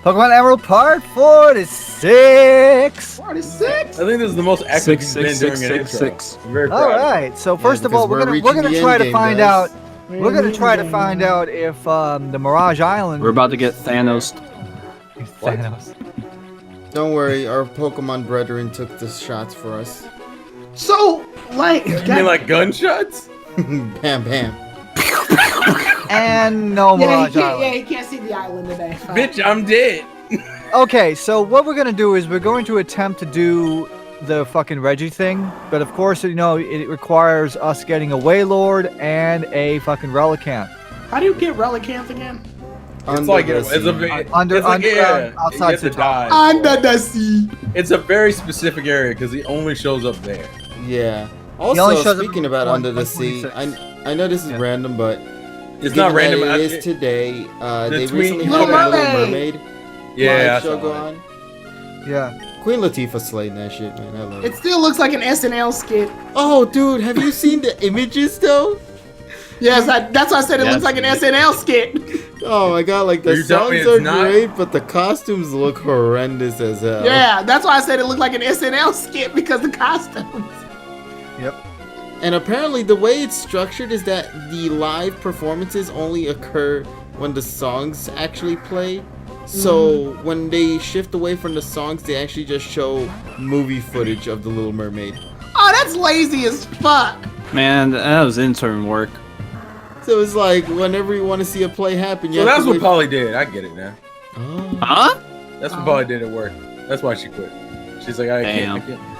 Pokemon Emerald Part 46. 46? I think this is the most active he's been during an intro. I'm very proud. All right. So first of all, we're gonna try to find out. We're gonna try to find out if the Mirage Island. We're about to get Thanos. Thanos. Don't worry, our Pokemon brethren took the shots for us. So, like... You mean like gunshots? Bam, bam. And no Mirage Island. Yeah, he can't see the island today. Bitch, I'm dead. Okay, so what we're gonna do is we're going to attempt to do the fucking Reggie thing, but of course, you know, it requires us getting a Wailord and a fucking Relicanth. How do you get Relicanth again? It's like it's a outside the dive. Under the sea. It's a very specific area because he only shows up there. Yeah. only Also, shows up speaking about Under the Sea, 126. I know this is random, but It's not given random. that it is today. They recently Little had a Little Mermaid. Mermaid Yeah, live show go on. Yeah. Queen Latifah slayed that shit, man. I love It it. still looks like an SNL skit. Oh, dude, have you seen the images though? Yes, that's why I said it looks like an SNL skit. Oh my god, like the You tell me songs are it's not? great, but the costumes look horrendous as hell. Yeah, that's why I said it looked like an SNL skit because the costumes. Yep. And apparently the way it's structured is that the live performances only occur when the songs actually play. So when they shift away from the songs, they actually just show movie footage of The Little Mermaid. Oh, that's lazy as fuck. Man, that was intern work. So it's like whenever you want to see a play happen, you So have that's to what wait. Polly did. I get it now. Oh. Huh? That's what Polly did at work. That's why she quit. She's like, I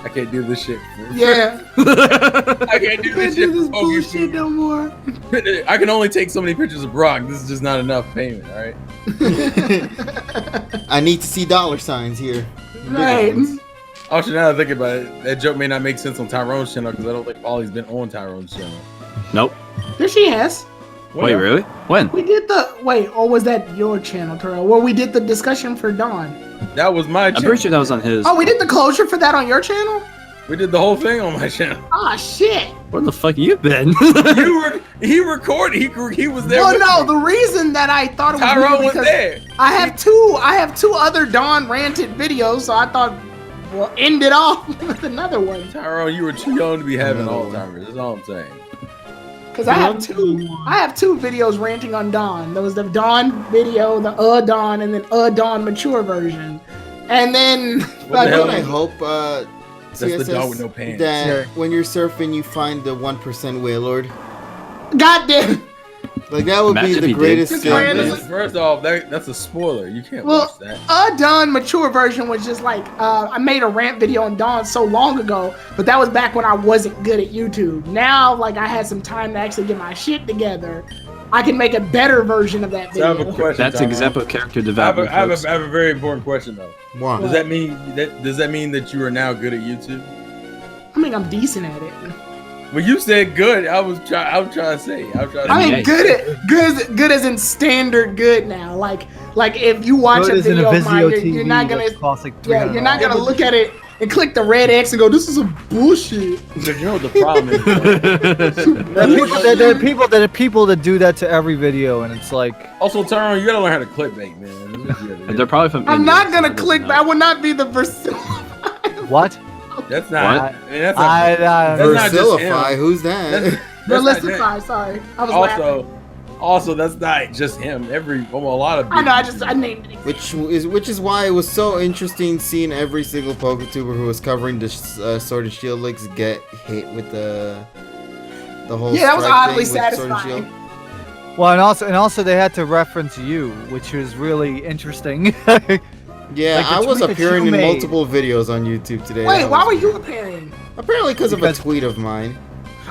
can't do this shit. Yeah. I can't do Can't this shit. do this for bullshit focus. no more. I can only take so many pictures of Brock. This is just not enough payment. All right. I need to see dollar signs here. Right. Also, now that I think about it, that joke may not make sense on Tyrone's channel because I don't think Polly's been on Tyrone's channel. Nope. There she has. Wait, really? When? We did the or was that your channel, Terrell? Where we did the discussion for Dawn. That was my I'm channel. pretty sure that was on his. Oh, we did the closure for that on your channel? We did the whole thing on my channel. Ah, shit. Where the fuck you been? He recorded. He was there. Well, with no, me. the reason that I thought it was Tyrone weird was because there. I have two other Dawn ranted videos, so I thought we'll end it off with another one. Tyrone, you were too young to be having Alzheimer's. That's all I'm saying. Because I have two videos ranting on Dawn. There was the Dawn video, the Dawn, and then Dawn mature version. And then What the hell? I hope That's the CSS, dog with no pants. that when you're surfing you find the 1% Wailord. goddamn. Like that would Imagine be if the he did. greatest Just thing. ran man. as First off, that's a spoiler. You can't Well, watch that. Dawn mature version was just like I made a rant video on Dawn so long ago, but that was back when I wasn't good at YouTube. Now, like I had some time to actually get my shit together. I can make a better version of that So I have video. a question. That's Tyrone. example of character I development. have folks. a very important question though. Wow. Does that mean that you are now good at YouTube? I mean, I'm decent at it. When you said good, I was trying to say. I mean, good as in standard good now. Like if you watch Good a as in video of mine, TV you're not gonna that costs like you're not $300. gonna look at it and click the red X and go, this is a bullshit. But you know what the problem is? There are people that do that to every video, and it's like, Also, Tyrone, you gotta learn how to clickbait, man. That's what you gotta do. They're probably from. I'm India, not so gonna it doesn't click. help. I will not be the Versilify. what? That's not. What? I mean, that's not. That's not just Versilify, him. who's that? That's not- Versilify. Sorry, I was laughing. Also, that's not just him. A lot of. I know. big I named it. which is why it was so interesting seeing every single PokeTuber who was covering the Sword and Shield leaks get hit with the whole. Yeah, that was strike oddly thing with Sword and satisfying. Shield. Well, and also they had to reference you, which was really interesting. Yeah, Like the I was tweet that appearing you in made. multiple videos on YouTube today. Wait, That why was- were you appearing? Apparently because of a Because- tweet of mine.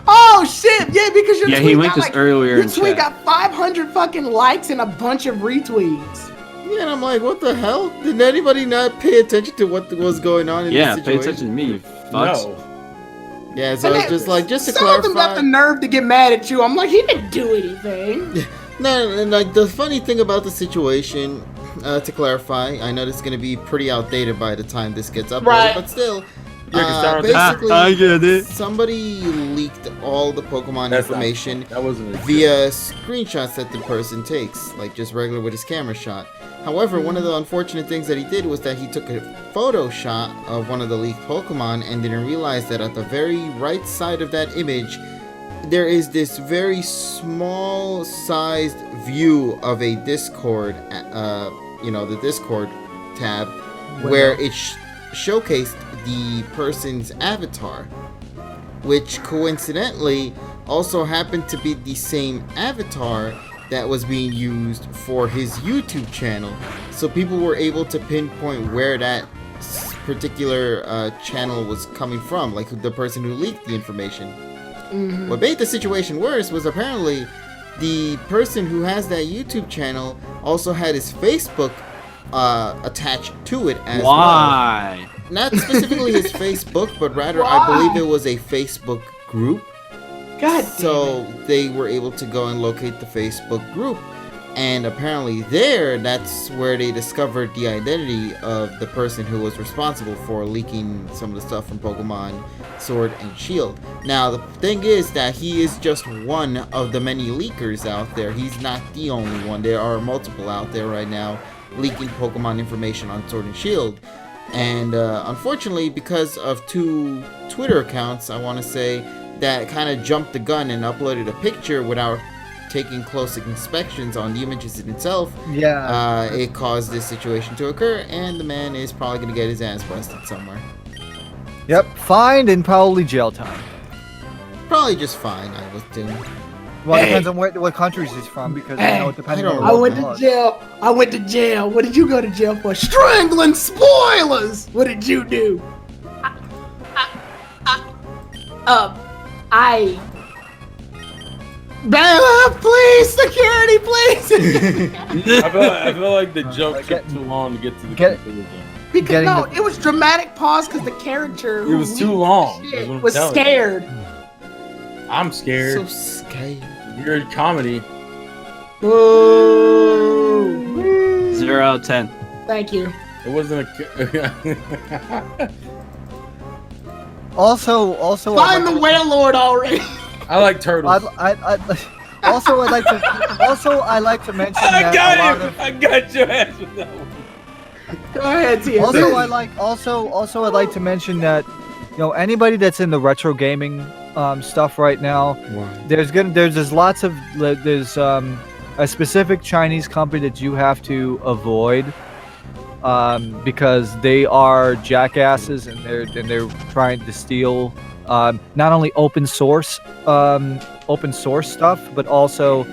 Oh shit! Yeah, because your Yeah, tweet he linked got this earlier Your in tweet chat. got 500 fucking likes and a bunch of retweets. Yeah, and I'm like, what the hell? Did anybody not pay attention to what was going on in Yeah, this pay situation? attention to me, you fucks. No. Yeah, so it's just like, just to Some of them got clarify. the nerve to get mad at you. I'm like, he didn't do anything. No, and like the funny thing about the situation, to clarify, I know this is gonna be pretty outdated by the time this gets uploaded, Right. but still, Yeah, 'cause Tyrone- Basically, I get it. somebody leaked all the Pokemon That's not- information that wasn't a via screenshots that the person takes, like just regular with his camera shot. However, one of the unfortunate things that he did was that he took a photo shot of one of the leaked Pokemon and didn't realize that at the very right side of that image, there is this very small sized view of a Discord, the Discord tab, where it showcased the person's avatar, which coincidentally also happened to be the same avatar that was being used for his YouTube channel. So people were able to pinpoint where that particular channel was coming from, like the person who leaked the information. Mhm. What made the situation worse was apparently the person who has that YouTube channel also had his Facebook attached to it as well. Why? Not specifically his Facebook, but rather I Why? believe it was a Facebook group. God So they were able to go and locate the Facebook group. And apparently that's where they discovered the identity of the person who was responsible for leaking some of the stuff from Pokemon Sword and Shield. Now, the thing is that he is just one of the many leakers out there. He's not the only one. There are multiple out there right now leaking Pokemon information on Sword and Shield. And unfortunately, because of 2 Twitter accounts, I want to say, that kind of jumped the gun and uploaded a picture without taking close inspections on the images in itself, Yeah. it caused this situation to occur, and the man is probably going to get his ass busted somewhere. Yep. Fined and probably jail time. Probably just fine, I would do. Well, it Hey. depends on what countries he's from, because you know, depending I on don't the I know. went to laws. jail. I went to jail. What did you go to jail for? Strangling spoilers. What did you do? Please, security, please. I feel like the joke took Get- too long to get to the get- conclusion. Because Getting no, the- it was dramatic pause because the character who It was too leaked long. shit That's what I'm was telling you. scared. I'm scared. So scared. You're in comedy. Boo. 0 out of 10. Thank you. It wasn't a. Also, Find the Wailord already. I like turtles. I'd like to mention I that got a lot him. of, I got your ass with that one. Go ahead, Tia. I'd like to mention that, you know, anybody that's in the retro gaming stuff right now, there's a specific Chinese company that you have to avoid, because they are jackasses and they're trying to steal not only open source stuff, but also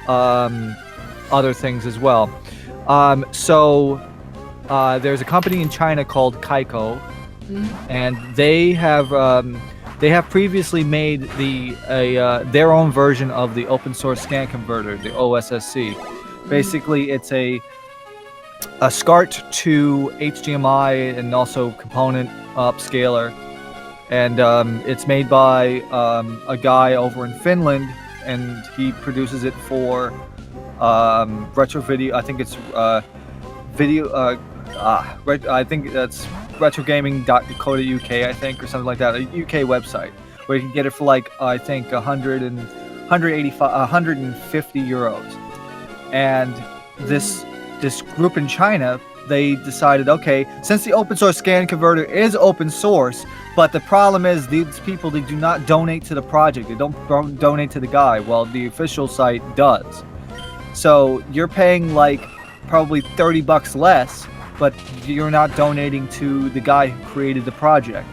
other things as well. There's a company in China called Kaiko, and they have previously made their own version of the open source scan converter, the OSSC. Basically, it's a SCART to HDMI and also component upscaler, and it's made by a guy over in Finland, and he produces it for retro video. I think it's video. I think that's retrogaming.co.uk, I think, or something like that, a UK website where you can get it for like I think 150 euros. And this group in China, they decided, okay, since the open source scan converter is open source, but the problem is these people, they do not donate to the project, they don't donate to the guy. Well, the official site does. So you're paying like probably $30 less, but you're not donating to the guy who created the project.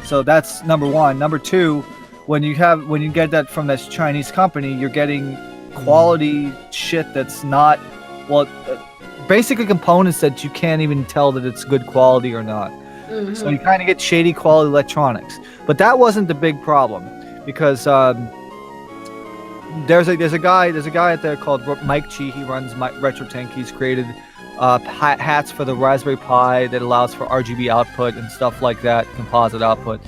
So that's number one. Number two, when you get that from this Chinese company, you're getting quality shit that's not, basically components that you can't even tell that it's good quality or not. So you kind of get shady quality electronics. But that wasn't the big problem, because there's a guy out there called Mike Chi. He runs RetroTank. He's created hats for the Raspberry Pi that allows for RGB output and stuff like that, composite output.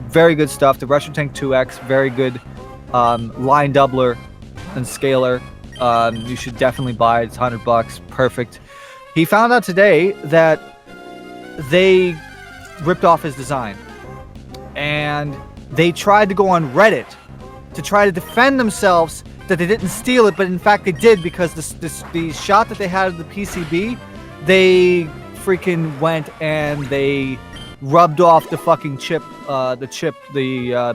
Very good stuff. The RetroTank 2X, very good line doubler and scaler. You should definitely buy it. It's $100, perfect. He found out today that they ripped off his design. and they tried to go on Reddit to try to defend themselves that they didn't steal it, but in fact they did, because the shot that they had of the PCB, they freaking went and they rubbed off the fucking chip,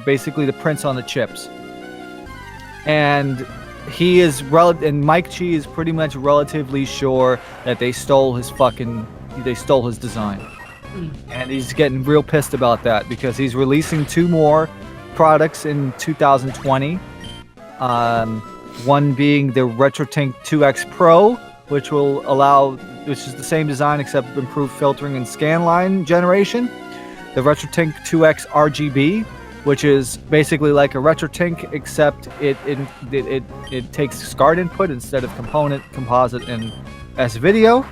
basically the prints on the chips. And and Mike Chi is pretty much relatively sure that they stole his design. And he's getting real pissed about that because he's releasing 2 more products in 2020. One being the RetroTink 2X Pro, which is the same design except improved filtering and scan line generation. The RetroTink 2X RGB, which is basically like a RetroTink except it takes SCART input instead of composite and S-video.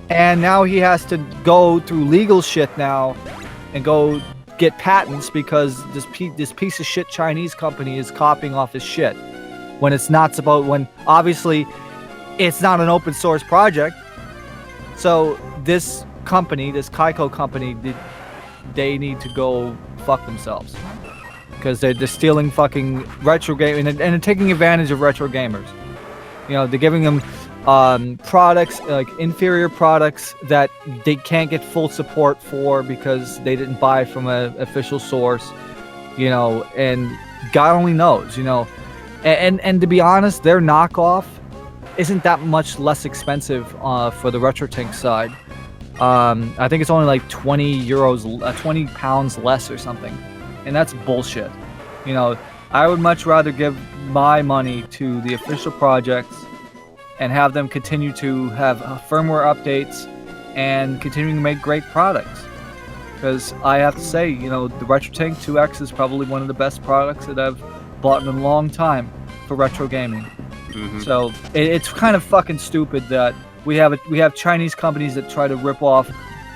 And now he has to go through legal shit now and go get patents because this piece of shit Chinese company is copying off his shit when obviously it's not an open source project. So this Kaiko company, they need to go fuck themselves because they're stealing fucking retro game and they're taking advantage of retro gamers. You know, they're giving them products, like inferior products that they can't get full support for because they didn't buy from an official source, you know, and God only knows, you know. And to be honest, their knockoff isn't that much less expensive for the RetroTink side. I think it's only like 20 pounds less or something. And that's bullshit. You know, I would much rather give my money to the official projects and have them continue to have firmware updates and continuing to make great products. Because I have to say, you know, the RetroTink 2X is probably one of the best products that I've bought in a long time for retro gaming. Mm-hmm. So it's kind of fucking stupid that we have Chinese companies that try to rip off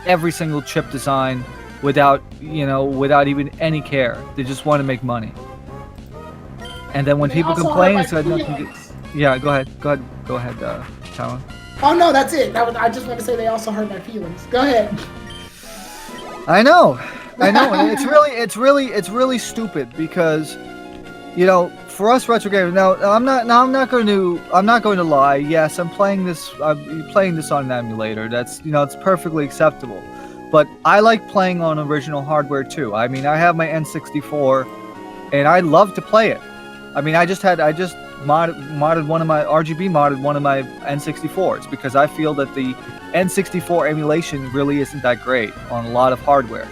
every single chip design without even any care. They just want to make money. And then when people complain, it's like nothing. Yeah, go ahead, Talon. Oh no, that's it. I just want to say they also hurt my feelings. Go ahead. I know. And it's really stupid because, you know, for us retro gamers. Now I'm not going to lie. Yes, I'm playing this on an emulator. That's, you know, it's perfectly acceptable. But I like playing on original hardware too. I mean, I have my N64, and I love to play it. I mean, I just modded one of my N64s because I feel that the N64 emulation really isn't that great on a lot of hardware.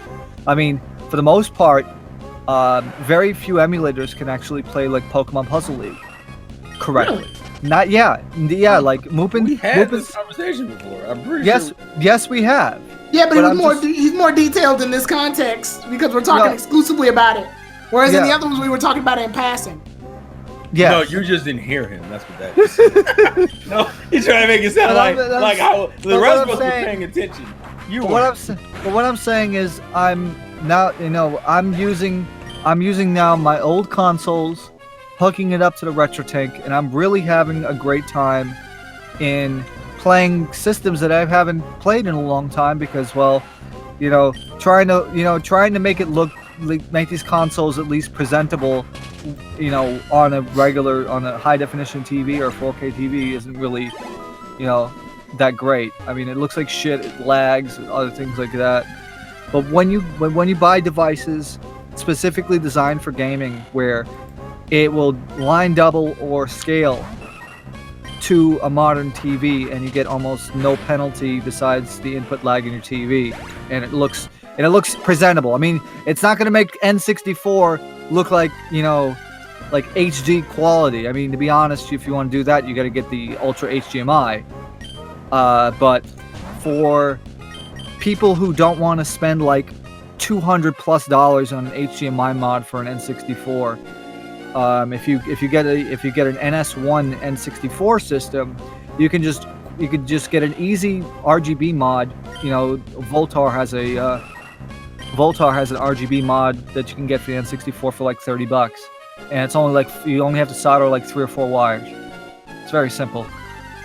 I mean, for the most part, very few emulators can actually play like Pokemon Puzzle League correctly. Really? Like Mupin. We had this conversation before. I'm pretty sure. Yes, we have. Yeah, but he's more detailed in this context because we're talking exclusively about it. Whereas in the other ones, we were talking about it in passing. Yeah. No, you just didn't hear him. That's what that is. No, he's trying to make it sound like how the rest of us were paying attention. What I'm saying is I'm using now my old consoles, hooking it up to the RetroTink, and I'm really having a great time in playing systems that I haven't played in a long time because, well, you know, trying to make it make these consoles at least presentable, you know, on a high definition TV or 4K TV isn't really, you know, that great. I mean, it looks like shit, it lags, and other things like that. But when you buy devices specifically designed for gaming, where it will line double or scale to a modern TV, and you get almost no penalty besides the input lag in your TV, and it looks presentable. I mean, it's not going to make N64 look like, you know, like HD quality. I mean, to be honest, if you want to do that, you got to get the Ultra HDMI. But for people who don't want to spend like $200+ on an HDMI mod for an N64, if you get an NS1 N64 system, you could just get an easy RGB mod. You know, Voltar has an RGB mod that you can get for the N64 for like $30, and it's only like you only have to solder like 3 or 4 wires. It's very simple.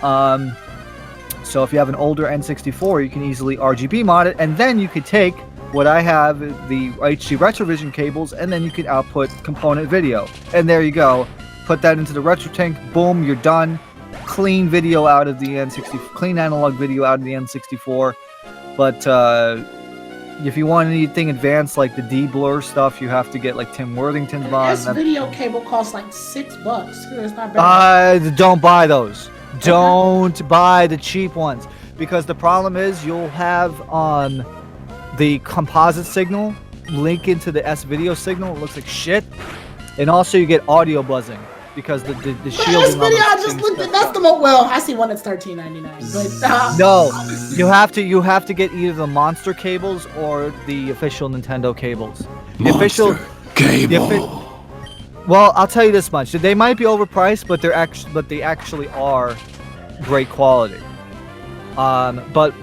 So if you have an older N64, you can easily RGB mod it, and then you could take what I have is the HD Retrovision cables, and then you can output component video. And there you go. Put that into the retro tank. Boom, you're done. Clean video out of the N64, clean analog video out of the N64. But if you want anything advanced like the D-Blur stuff, you have to get like Tim Worthington's mod. This video cable costs like $6. It's not bad. Don't buy those. Don't buy the cheap ones, because the problem is you'll have the composite signal link into the S-video signal. It looks like shit, and also you get audio buzzing. Because the shielding. This video I just looked at, that's the most. Well, I see one that's $13.99. But no, you have to get either the monster cables or the official Nintendo cables. The official cable. Well, I'll tell you this much: they might be overpriced, but they actually are great quality. But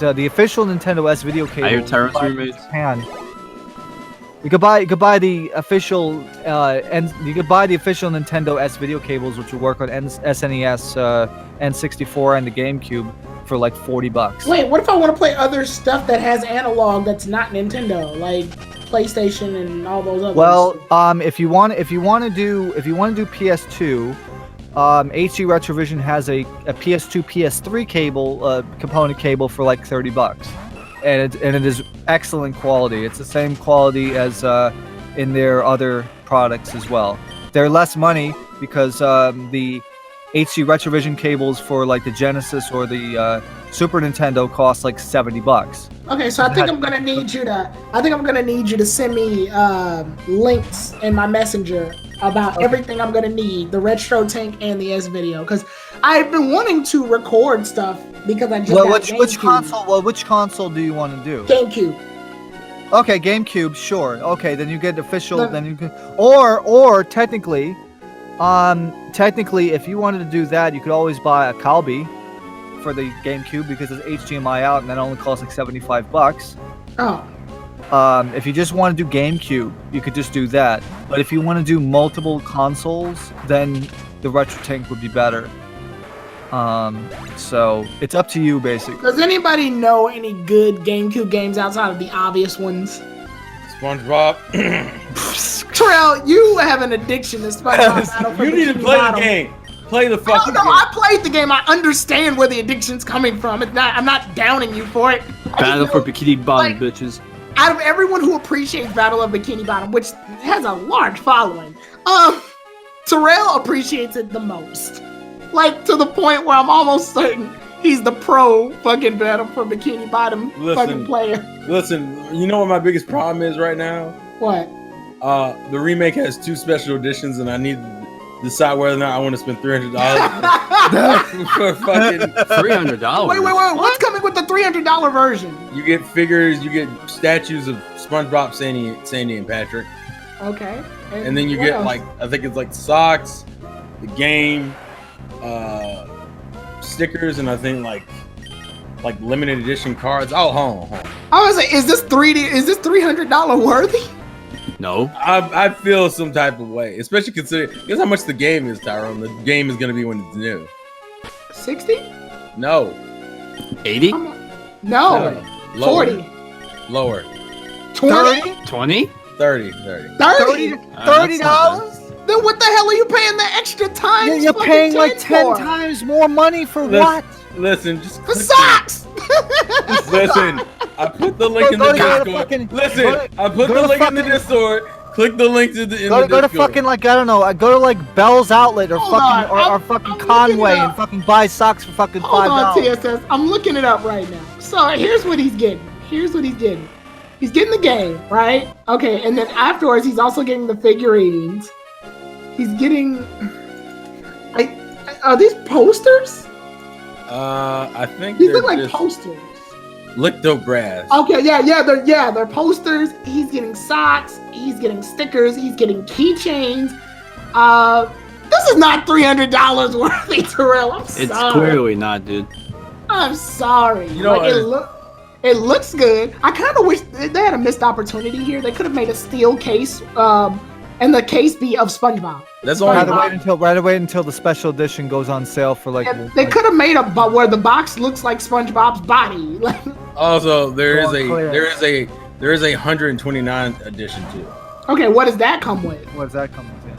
the official Nintendo S video cable. I hear Terrace roommates. You could buy the official and you could buy the official Nintendo S video cables, which will work on SNES, N64, and the GameCube for like $40. Wait, what if I want to play other stuff that has analog that's not Nintendo, like PlayStation and all those others? Well, if you want to do PS2, HD Retrovision has a PS2 PS3 cable component cable for like $30. And it is excellent quality. It's the same quality as in their other products as well. They're less money because the HD Retrovision cables for like the Genesis or the Super Nintendo cost like $70. Okay, so I think I'm gonna need you to send me links in my messenger about everything I'm gonna need, the retro tank and the S video, because I've been wanting to record stuff because I just got which console? Well, which console do you want to do? GameCube. Okay, GameCube, sure. Okay, then you get official. Then you can, or technically, if you wanted to do that, you could always buy a Calbee for the GameCube because it's HDMI out, and that only costs like $75. Oh. If you just want to do GameCube, you could just do that. But if you want to do multiple consoles, then the retro tank would be better. So it's up to you, basically. Does anybody know any good GameCube games outside of the obvious ones? SpongeBob. Terrell, you have an addiction to SpongeBob. You need to play the game. Play the fucking game. I played the game. I understand where the addiction's coming from. I'm not downing you for it. Battle for Bikini Bottom, bitches. Out of everyone who appreciates Battle of Bikini Bottom, which has a large following, Terrell appreciates it the most. Like, to the point where I'm almost certain he's the pro fucking Battle for Bikini Bottom fucking player. Listen, you know what my biggest problem is right now? What? The remake has 2 special editions, and I need to decide whether or not I want to spend $300 for fucking $300. Wait! What's coming with the $300 version? You get figures, you get statues of SpongeBob, Sandy, and Patrick. Okay. And then you get else? like, I think it's like socks, the game, stickers, and I think like limited edition cards. Oh, hold on. I was like, is this $300 worthy? No. I feel some type of way, especially considering guess how much the game is, Tyrone. The game is gonna be when it's new. 60? No. 80? No. Lower. 40. Lower. 20? 20? 30. $30? Then what the hell are you paying the extra time? You're paying like 10 times more money for what? Listen, just for socks. Listen, I put the link in the Discord. Listen, I put the link in the Discord. Click the link to the Discord. Go to fucking like I don't know. Go to like Bell's Outlet or fucking Conway and fucking buy socks for fucking $5. Hold on, TSS. I'm looking it up right now. So here's what he's getting. He's getting the game, right? Okay, and then afterwards he's also getting the figurines. He's getting. Are these posters? I think these look like posters. Lithographs. Okay, yeah, they're posters. He's getting socks. He's getting stickers. He's getting keychains. This is not $300 worthy, Terrell. I'm sorry. It's clearly not, dude. I'm sorry. You know, it looks good. I kind of wish they had a missed opportunity here. They could have made a steel case, and the case be of SpongeBob. That's all. Rather wait until the special edition goes on sale for like. They could have made a where the box looks like SpongeBob's body. Also, there's There is a 129 edition too. Okay, what does that come with? What does that come with?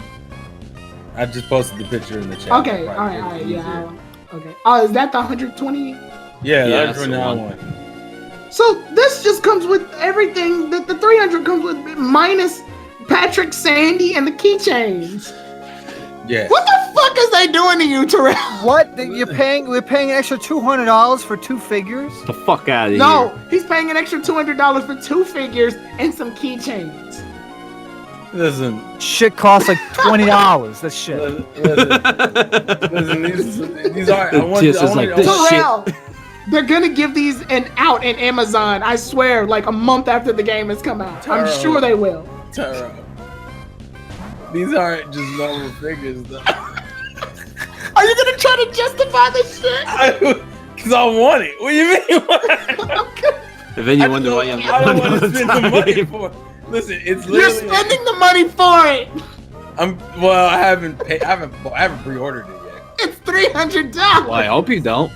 I just posted the picture in the chat. Okay, Right, all right, it's yeah. easier. Okay. Oh, is that the 120? Yeah, Yeah, that's that's the 129 one. one. So this just comes with everything that the 300 comes with, minus Patrick, Sandy, and the keychains. Yeah. What the fuck is they doing to you, Terrell? What? You're paying? We're paying an extra $200 for 2 figures? The fuck out of here. No, he's paying an extra $200 for 2 figures and some keychains. Listen, Shit costs like $20. That's shit. listen, these are. I want. Just I is want like I this want- Terrell, they're gonna give these out in Amazon. I swear, like a month after the game has come out. I'm Terrell. sure they will. Taro. These aren't just normal figures, though. Are you gonna try to justify this shit? Because I want it. What do you mean? And then you wonder why I'm I don't want to spend the money for it. Listen, it's You're literally. spending the money for it. Well, I haven't paid. I haven't pre-ordered it yet. It's $300. Well, I hope you don't.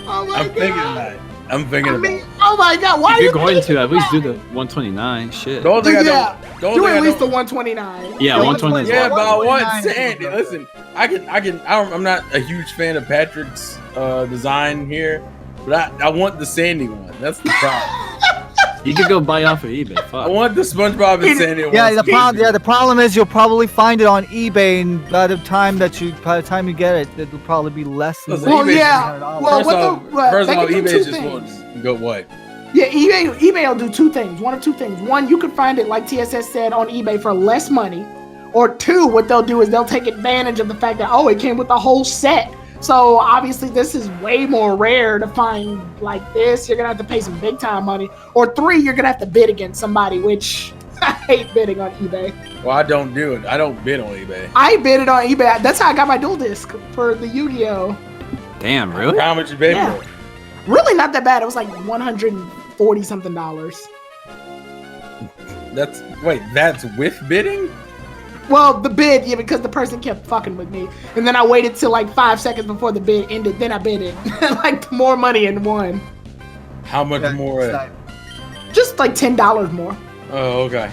Oh my I'm god. thinking about it. I'm thinking I about mean, it. oh my god, why If are you're you going thinking to, at least do about the 129. Shit. The only thing I Yeah, don't. The only do thing at I least the don't. 129. Yeah, Yeah, 120 is Yeah, a but lot. I want 129 Sandy. is Listen, I'm not a huge fan of Patrick's design here, but I want the Sandy one. That's the problem. You could go buy off of eBay. I Fuck. want the SpongeBob and Sandy one. Yeah, the problem is you'll probably find it on eBay, and by the time you get it, it'll probably be less than Listen, Well, eBay's yeah. $300. Well, First what off, the- first they off, can do eBay two just won't go what? Yeah, eBay will do 2 things. One of 2 things. One, you can find it, like TSS said, on eBay for less money. Or 2, what they'll do is they'll take advantage of the fact that, oh, it came with the whole set. So obviously this is way more rare to find like this. You're gonna have to pay some big time money. Or 3, you're gonna have to bid against somebody, which I hate bidding on eBay. Well, I don't do it. I don't bid on eBay. I bidded on eBay. That's how I got my dual disc for the Yu-Gi-Oh. Damn, really? How much you pay Yeah. for it? Really not that bad. It was like $140 something. That's with bidding? Well, the bid, yeah, because the person kept fucking with me. And then I waited till like 5 seconds before the bid ended. Then I bid it. Like more money in one. How much Yeah, more? it's not- Just like $10 more. Oh, okay.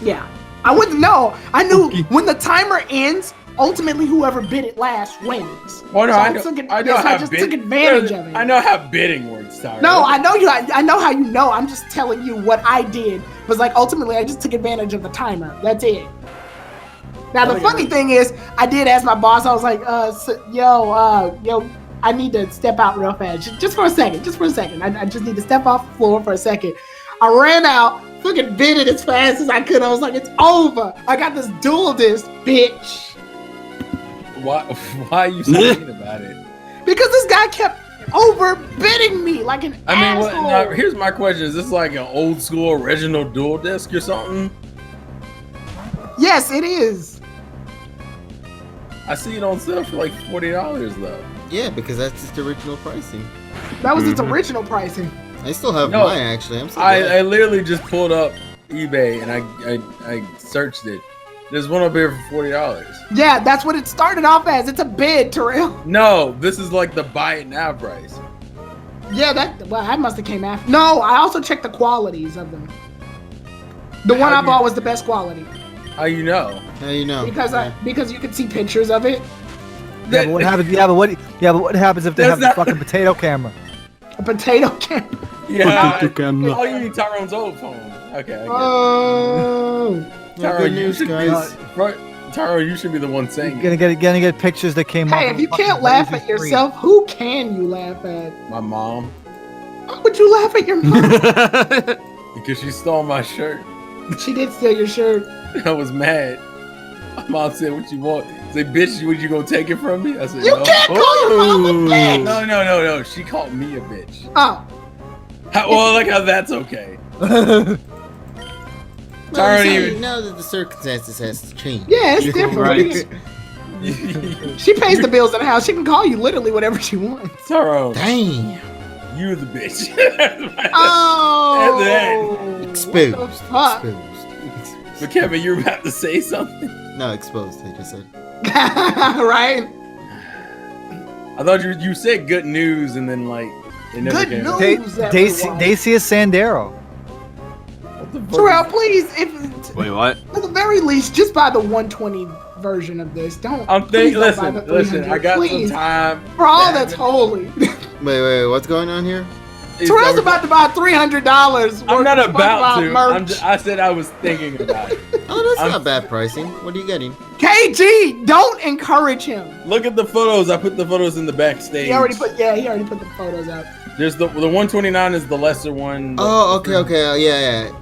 Yeah. I wouldn't know. I knew when the timer ends, ultimately whoever bid it last wins. Oh no, So I know. took it- I know so how I just bid- took advantage of it. I know how bidding works, Tyler. No, I know you. I know how you know. I'm just telling you what I did. Was like ultimately I just took advantage of the timer. That's it. Now the funny thing is, I did ask my boss. I was like, yo, I need to step out real fast, just for a second. I just need to step off the floor for a second. I ran out, fucking bid it as fast as I could. I was like, it's over. I got this dual disc, bitch. Why are you so mean about it? Because this guy kept overbidding me like an I mean, asshole. now, here's my question: is this like an old school original dual disc or something? Yes, it is. I see it on sale for like $40 though. Yeah, because that's just the original pricing. That was its original pricing. I still have No, mine actually. I'm so I glad. literally just pulled up eBay and I searched it. There's one up here for $40. Yeah, that's what it started off as. It's a bid, Terrell. No, this is like the buy it now price. Yeah, that must have came after. No, I also checked the qualities of them. The one How I do bought you- was the best quality How you know? How you know? because you could see pictures of it. Yeah, but what happens? But what happens if they have That's the not- fucking potato camera? A potato can. Yeah. camera. Oh, you need Tyrone's old phone. Okay. I get it. Oh. Well, good news, you should guys. Tyrone, you should be the one saying You're it. gonna get pictures that came up. Hey, if you can't laugh at yourself, who can you laugh at? My mom, Why would you laugh at your mom? because she stole my shirt. She did steal your shirt. I was mad. My mom said, "What you want?" I said, "Bitch, what you gonna take it from me?" I said, You "No." can't call your mom a bitch. No. She called me a bitch. Oh, Well, look how that's okay. Well, Tyrone see, even- now that the circumstances has changed. yeah, it's You're different. right. She pays the bills in the house. She can call you literally whatever she wants. Tyrone, Damn. you the bitch. Oh, Exposed. what the fuck? Exposed. But Kevin, you're about to say something. No, exposed. I just said. Right? I thought you said good news and then like it never Good came. news. out. They everyone. see a Sandero. Terrell, please, if Wait, what? at the very least, just buy the 120 version of this. Don't. I'm please thinking. don't buy Listen, the listen. 300, I got please. some time. For all that's holy. Wait, what's going on here? Terrell's about to buy $300. I'm not about to. Merch. I said I was thinking about it. Oh, that's not bad pricing. What are you getting? KG, don't encourage him. Look at the photos. I put the photos in the backstage. He already put the photos out. There's the 129 is the lesser one. Oh, okay, yeah.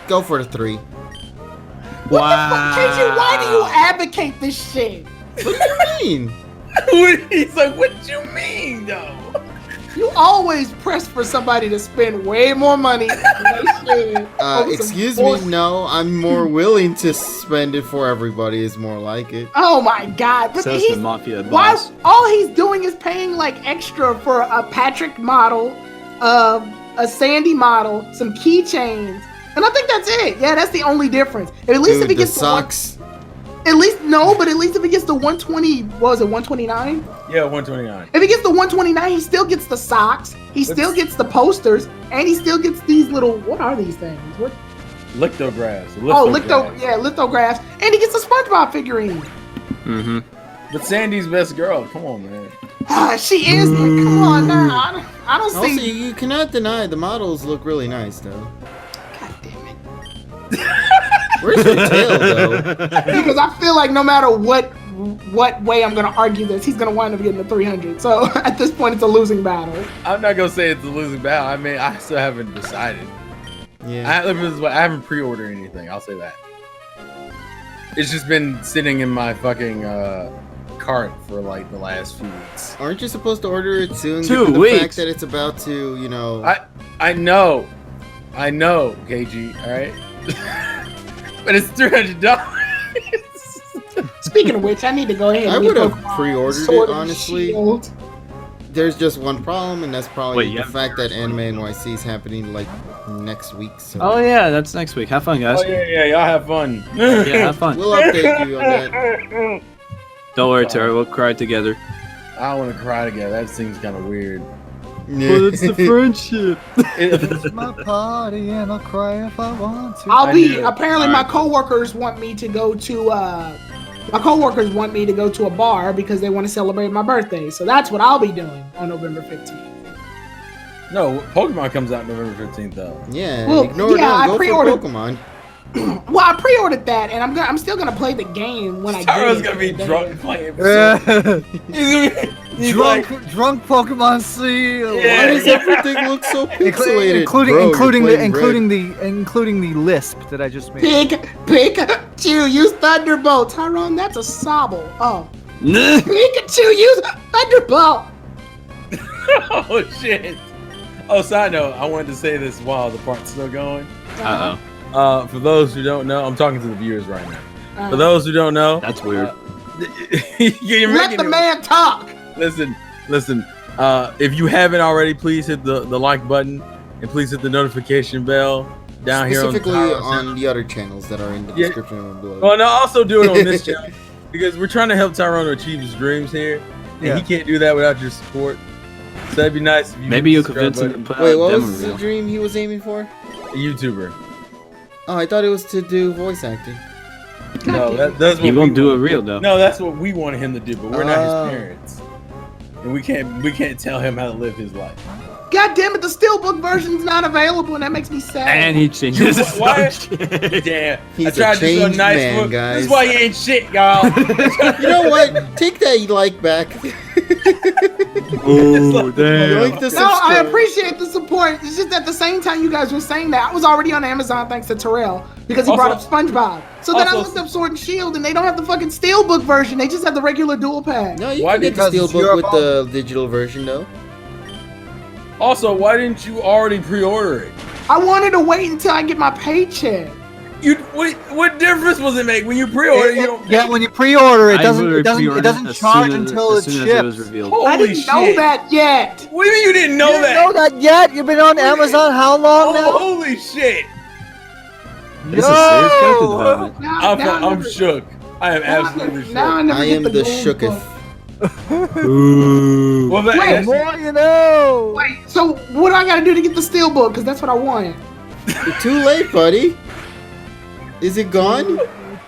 Go for the 3. What the fuck, KG? Why do you advocate this shit? What do you mean? He's like, what you mean, though? You always press for somebody to spend way more money than they should. over some Excuse bullshit. me, no. I'm more willing to spend it for everybody. Is more like it. Oh my god! But Says he's, the mafia why? boss. All he's doing is paying like extra for a Patrick model, a Sandy model, some keychains, and I think that's it. Yeah, that's the only difference. And at least Dude, if he the gets socks. at least no, but at least if he gets the 120, what was it, 129? Yeah, 129. If he gets the 129, he still gets the socks, he still gets the posters, and he still gets these little, what are these things? What? Lithographs. Lithographs, and he gets a SpongeBob figurine. Mm-hmm. But Sandy's best girl. Come on, man. She is. Come on now. I don't Also, see. you cannot deny the models look really nice, though. God damn it. Where's your tail, though? Because I feel like no matter what way I'm gonna argue this, he's gonna wind up getting the 300. So at this point, it's a losing battle. I'm not gonna say it's a losing battle. I mean, I still haven't decided. Yeah. I haven't pre-ordered anything. I'll say that. It's just been sitting in my fucking cart for like the last few weeks. Aren't you supposed to order it soon? 2 given the weeks. fact that it's about to, you know. I know, KG. All right, but it's $300. Speaking of which, I need to go ahead. I and would get have Pokemon pre-ordered Sword it, and honestly. Shield. There's just one problem, and that's probably Wait, the yeah. fact that Anime NYC is happening like next week. So Oh yeah, that's next week. Have fun, guys. Oh yeah, y'all have fun. Yeah, have fun. we'll update you on that. Don't worry, Tara. We'll cry together. I don't want to cry together. That seems kind of weird. friendship. It's my party and I'll cry if I want to. I'll I be. knew it. Apparently, All my right. coworkers want me to go to. My coworkers want me to go to a bar because they want to celebrate my birthday. So that's what I'll be doing on November 15th. No, Pokemon comes out November 15th though. Yeah, Well, ignore yeah, I them. Go for pre-ordered- Pokemon. Well, I pre-ordered that, and I'm still gonna play the game when I get Tara's it. gonna be drunk playing. He's drunk, like, drunk Pokemon Seal. Yeah. Why does everything look so pixelated? Including Bro, including you're the playing including the lisp that I just made. Pikachu, use Thunderbolt. Tyrone, that's a sobble. Oh, Uh Pikachu, use Thunderbolt. oh shit. Oh, side note, I wanted to say this while the part's still going. oh. For those who don't know, I'm talking to the viewers right now. Uh, For those who don't know, That's weird. you're Let making the it- man talk. Listen. If you haven't already, please hit the like button and please hit the notification bell down here on the Specifically Tyro on channel. the other channels that are in the Yeah. description below. Well, no, also do it on this channel because we're trying to help Tyrone achieve his dreams here, and Yeah. he can't do that without your support. So that'd be nice if you Maybe you hit the convince him subscribe to put Wait, out what a demo was the reel. dream he was aiming for? button. A YouTuber. Oh, I thought it was to do voice acting. No, that's what He we won't do want. a reel though. No, that's what we wanted him to do, but we're not Oh. his parents, and we can't tell him how to live his life. God damn it, the steelbook version's not available, and that makes me sad. And he changes his Why? subject. Damn, He's I a tried to do a changed nice man, look. guys. This is why he ain't shit, y'all. You know what? Take that like back. Oh, damn. Like the No, I subscribe. appreciate the support. It's just at the same time you guys were saying that, I was already on Amazon thanks to Terrell because he Also- brought up SpongeBob. So then I also- looked up Sword and Shield, and they don't have the fucking steelbook version. They just have the regular dual pack. No, you Why? can get the Because it's steelbook your with the digital version though. Also, why didn't you already pre-order it? I wanted to wait until I get my paycheck. What difference was it make when you pre-order? You don't. Yeah, when you pre-order, it I doesn't literally it pre-ordered doesn't as charge soon as- until as it soon as it was ships. revealed. Holy I didn't shit. know that yet. What do you mean you didn't know You that? didn't know that yet? You've been on Amazon how long now? Oh, holy shit! This is serious character development. Now, I'm shook. I am absolutely shook. Now I never I get am the the gold shooketh. book. Well, that, Wait, that's- More you know. Wait, so what do I gotta do to get the steelbook? Because that's what I want. You're too late, buddy. Is it gone?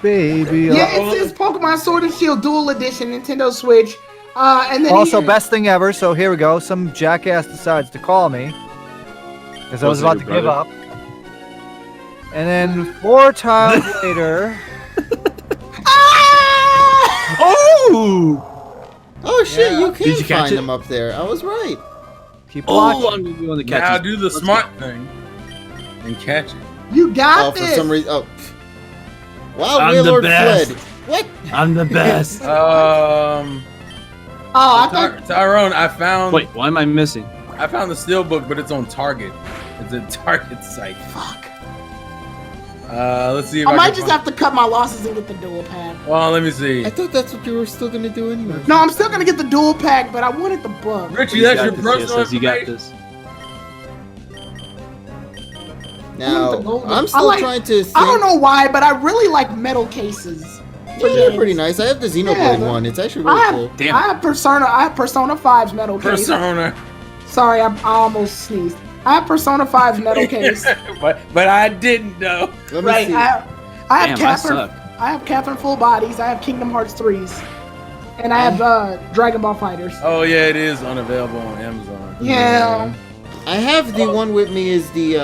Baby. Yeah, it says Pokemon Sword and Shield Dual Edition, Nintendo Switch. And then Also, here- best thing ever. So here we go. Some jackass decides to call me because I was Was it about your to give brother? up. And then 4 times later. Oh! Oh shit, Yeah. you Did can you catch find it? them up there. I was right. Keep Oh, watching. I'm gonna be on the catch. Now do the smart thing and catch it. You got Oh, this. for some reason. Oh. Wow, I'm the Wailord best. fled. What? I'm the best. Oh, I thought. Tyrone, I found Wait, why am I missing? I found the steelbook, but it's on Target. It's a Target site. Fuck. Let's see if I might can just find- have to cut my losses and get the dual pack. Well, let me see. I thought that's what you were still gonna do anyway. No, I'm still gonna get the dual pack, but I wanted the book. Richie, You that's got your this, personal yes, you got information. this. Now, I'm still I like- trying to think. I don't know why, but I really like metal cases. Yeah, they're pretty nice. I have the Xenoblade Yeah, one. It's actually I really have, cool. Damn. I have Persona 5's metal case. Persona. Sorry, I almost sneezed. I have Persona 5's metal case. but I didn't know. Let me Right. see. I have Damn, I Catherine. suck. I have Catherine Full Bodies. I have Kingdom Hearts 3s. And I have Dragon Ball Fighters. Oh yeah, it is unavailable on Amazon. Yeah. I have the one with me is the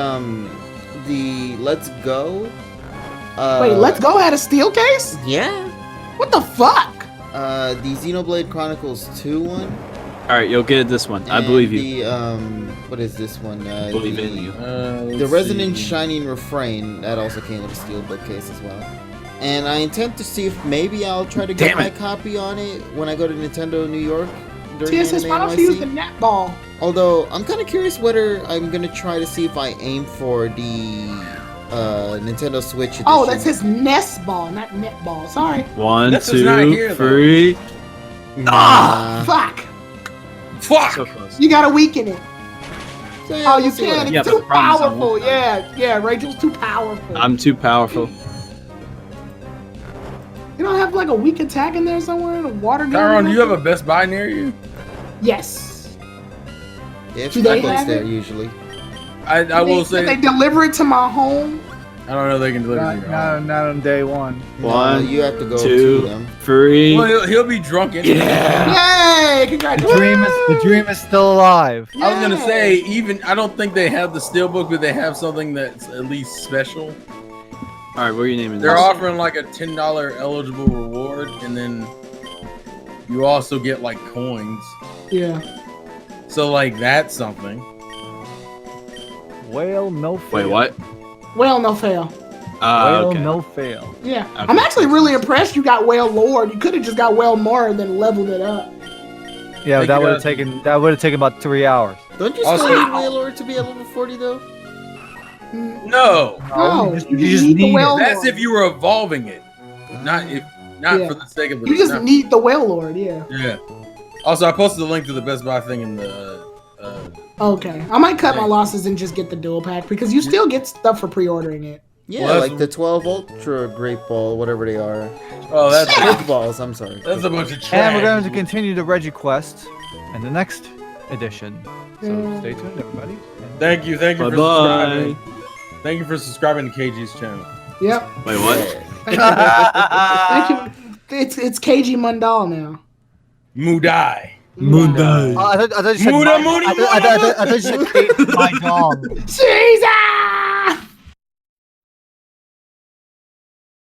Let's Go. Wait, Let's Go had a steel case? Yeah. What the fuck? The Xenoblade Chronicles 2 one. All right, you'll get this one. I and believe you. The what is this one? Believe the, in you. The Let's Resonant see. Shining Refrain that also came with a steelbook case as well. And I intend to see if maybe I'll try to get Damn my it. copy on it when I go to Nintendo New York during TSS, Anime why don't you use the NYC. netball? Although I'm kind of curious whether I'm gonna try to see if I aim for the Nintendo Switch edition. Oh, that's his nest ball, not netball. Sorry. 1, This is not 2, here, though. 3. Nah. Fuck. Fuck. So close. You gotta weaken it. So, yeah, Oh, we'll you see what can. I- Yeah, It's but too the problem is I powerful. won't- Yeah, Rachel's too powerful. I'm too powerful. You don't have like a weak attack in there somewhere? A water gun? Tyrone, or do you have a nothing? Best Buy near you? Yes. Yeah, it's Do they close have there it? usually. I will Did say they deliver it to my home? I don't know if they can deliver to your home. Not on day one. No, 1, you have to go to 2, them. 3. Well, he'll be drunk anyway. Yeah. Yay! The Congratulations. dream is still alive. I was gonna Yay. say, even I don't think they have the steelbook, but they have something that's at least special. All right, what are you naming They're this? offering like a $10 eligible reward, and then you also get like coins. Yeah. So like that's something. Whale no fail. Wait, what? Well, no fail. Whale Okay. no fail. Yeah. Okay. I'm actually really impressed you got Wailord. You could have just got Wailmore and then leveled it up. Yeah, Thank that you, would have guys. taken about 3 hours. Don't you Also- still need Wailord to be at level 40 though? No, No, you just need it. Wailord. that's if you were evolving it, not Yeah. for the sake of it. You just not- need the Wailord, yeah. Yeah. Also, I posted the link to the Best Buy thing in the. Okay. I might cut my losses and just get the dual pack because you still get stuff for pre-ordering it. Yeah, Well, that's- like the 12 Ultra Great Ball, whatever they are. Oh, that's Great Balls, I'm sorry. that's a bunch of trash. And we're going to continue the Reggie quest in the next edition. So Yeah. stay tuned, everybody. Thank you for Bye-bye. subscribing. Thank you for subscribing to KG's channel. Yep. Wait, what? Yeah. Thank you. It's KG Mundal now. Mudai. I thought you said Muda, my- Moody, I thought you said Kate, my dog. Jesus!